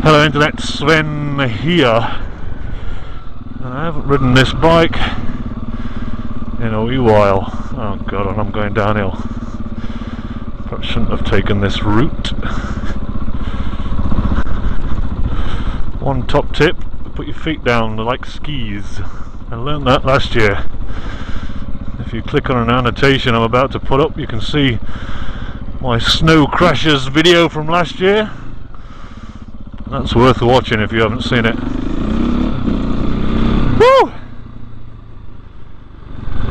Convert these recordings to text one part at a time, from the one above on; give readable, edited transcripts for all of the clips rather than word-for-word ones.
Hello Internet, Sven here. And I haven't ridden this bike in a wee while. Oh god, and I'm going downhill. Perhaps shouldn't have taken this route. One top tip, put your feet down like skis. I learned that last year. If you click on an annotation I'm about to put up, you can see my Snow Crashers video from last year. That's worth watching if you haven't seen it. Woo!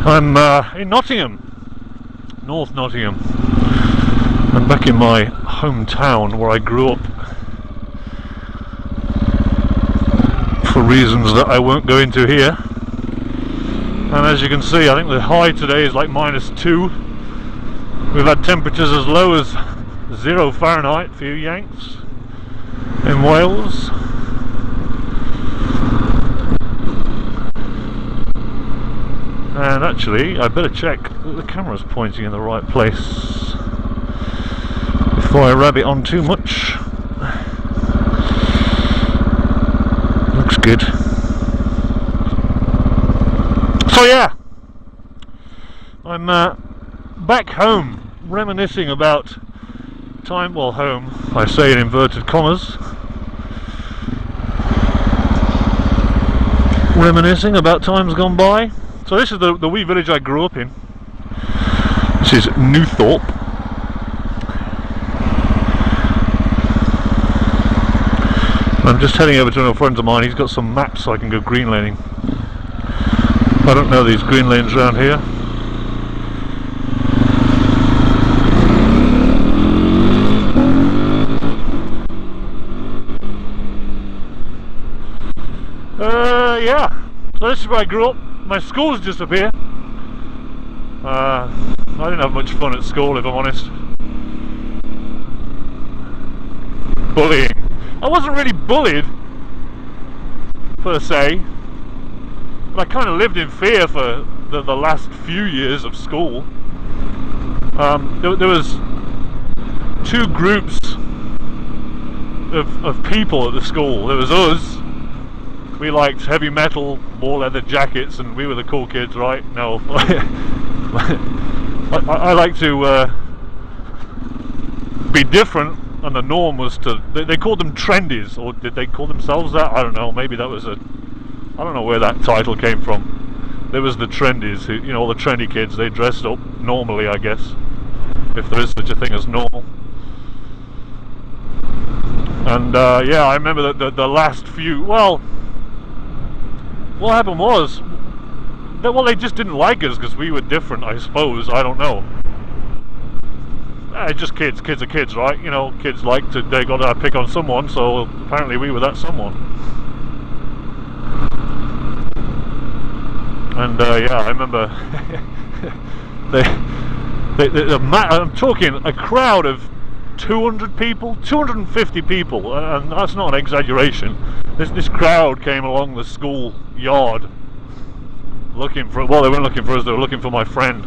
I'm in Nottingham, North Nottingham. I'm back in my hometown where I grew up, for reasons that I won't go into here. And as you can see, I think the high today is like -2. We've had temperatures as low as 0 Fahrenheit for you Yanks in Wales. And actually, I better check that the camera's pointing in the right place before I rab it on too much. Looks good. So yeah, I'm back home, reminiscing about time, well, home, I say in inverted commas, reminiscing about times gone by. So this is the wee village I grew up in. This is Newthorpe. I'm just heading over to a friend of mine. He's got some maps so I can go green laning. I don't know these green lanes around here. Yeah, so this is where I grew up. My school's just up here. I didn't have much fun at school, if I'm honest. Bullying. I wasn't really bullied, per se, but I kind of lived in fear for the last few years of school. There was two groups of people at the school. There was us. We liked heavy metal, ball leather jackets, and we were the cool kids, right? No, I like to be different, and the norm was to. They called them trendies, or did they call themselves that? I don't know. Maybe that was I don't know where that title came from. There was the trendies, who, you know, all the trendy kids. They dressed up normally, I guess, if there is such a thing as normal. And yeah, I remember that the last few. Well. What happened was, well, they just didn't like us because we were different, I suppose. I don't know. Just kids. Kids are kids, right? You know, kids they got to pick on someone, so apparently we were that someone. And yeah, I remember I'm talking a crowd of 200 people, 250 people, and that's not an exaggeration. This crowd came along the school yard looking for, well, they weren't looking for us, they were looking for my friend.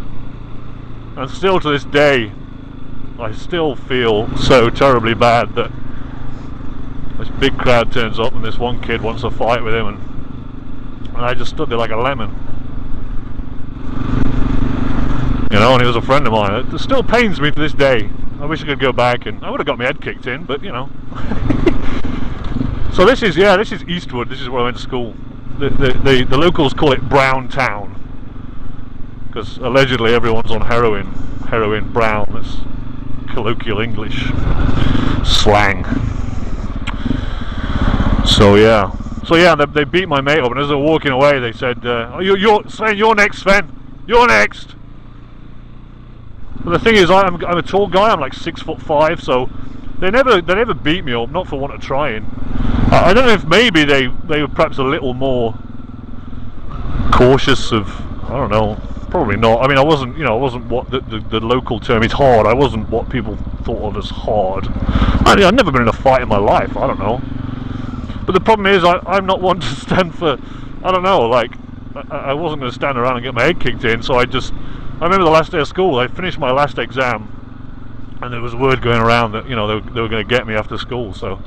And still to this day, I still feel so terribly bad that this big crowd turns up and this one kid wants to fight with him, and I just stood there like a lemon. You know, and he was a friend of mine. It still pains me to this day. I wish I could go back, and I would have got my head kicked in, but you know. So this is Eastwood. This is where I went to school. The locals call it Brown Town because allegedly everyone's on heroin. Heroin brown. That's colloquial English slang. So yeah. They beat my mate up, and as they were walking away, they said, "Oh, you're next, Sven. You're next." But the thing is, I'm a tall guy. I'm like 6'5", so they never beat me up, not for want of trying. I don't know if maybe they were perhaps a little more cautious of, I don't know, probably not. I mean, I wasn't what the local term is hard. I wasn't what people thought of as hard. I've never been in a fight in my life. I don't know. But the problem is, I'm not one to stand for, I don't know, like I wasn't going to stand around and get my head kicked in. So I remember the last day of school, I finished my last exam, and there was word going around that, you know, they were going to get me after school. So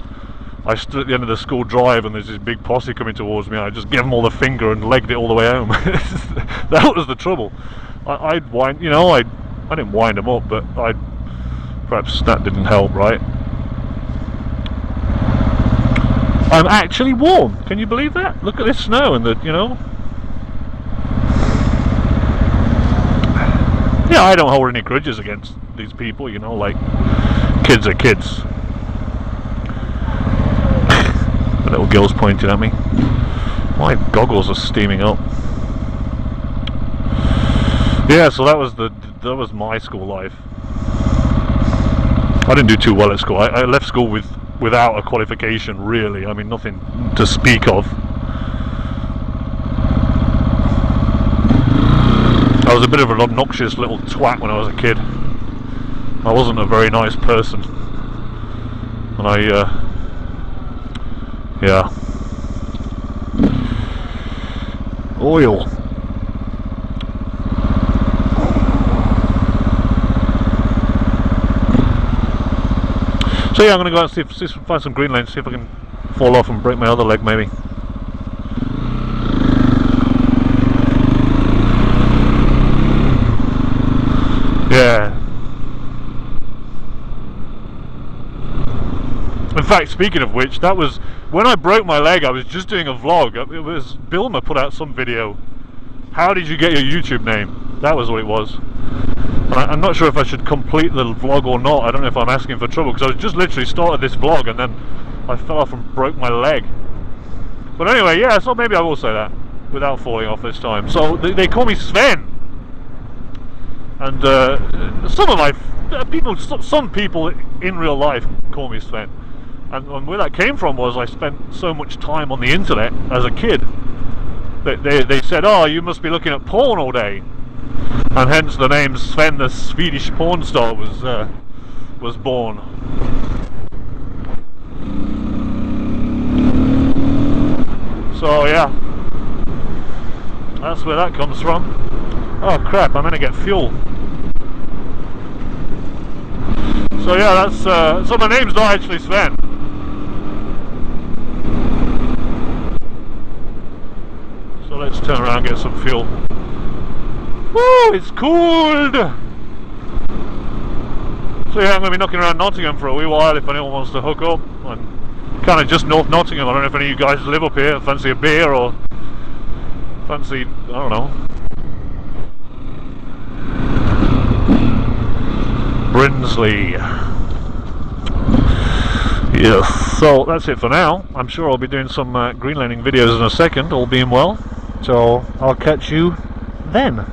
I stood at the end of the school drive and there's this big posse coming towards me. I just gave them all the finger and legged it all the way home. That was the trouble. I'd wind, you know, I didn't wind them up, but perhaps that didn't help, right? I'm actually warm. Can you believe that? Look at this snow and the, you know. Yeah, I don't hold any grudges against these people, you know, like, kids are kids. The little girl's pointing at me. My goggles are steaming up. Yeah, so that was my school life. I didn't do too well at school. I left school without a qualification, really. I mean, nothing to speak of. I was a bit of an obnoxious little twat when I was a kid. I wasn't a very nice person. And yeah. Oil. So yeah, I'm gonna go out and see if find some green lanes, see if I can fall off and break my other leg, maybe. Yeah. In fact, speaking of which, that was when I broke my leg. I was just doing a vlog. It was Bilma put out some video. How did you get your YouTube name? That was what it was. And I'm not sure if I should complete the vlog or not. I don't know if I'm asking for trouble, because I just literally started this vlog and then I fell off and broke my leg. But anyway, yeah, so maybe I will say that without falling off this time. So they call me Sven. And some of my people, some people in real life call me Sven. And where that came from was I spent so much time on the internet as a kid that they said, oh, you must be looking at porn all day. And hence the name Sven, the Swedish porn star, was born. So yeah, that's where that comes from. Oh crap, I'm gonna get fuel. So yeah, that's so my name's not actually Sven. So let's turn around and get some fuel. Woo, it's cold! So yeah, I'm going to be knocking around Nottingham for a wee while if anyone wants to hook up. I'm kind of just North Nottingham. I don't know if any of you guys live up here, fancy a beer or fancy, I don't know, Brinsley. Yes, so that's it for now. I'm sure I'll be doing some green laning videos in a second, all being well. So I'll catch you then.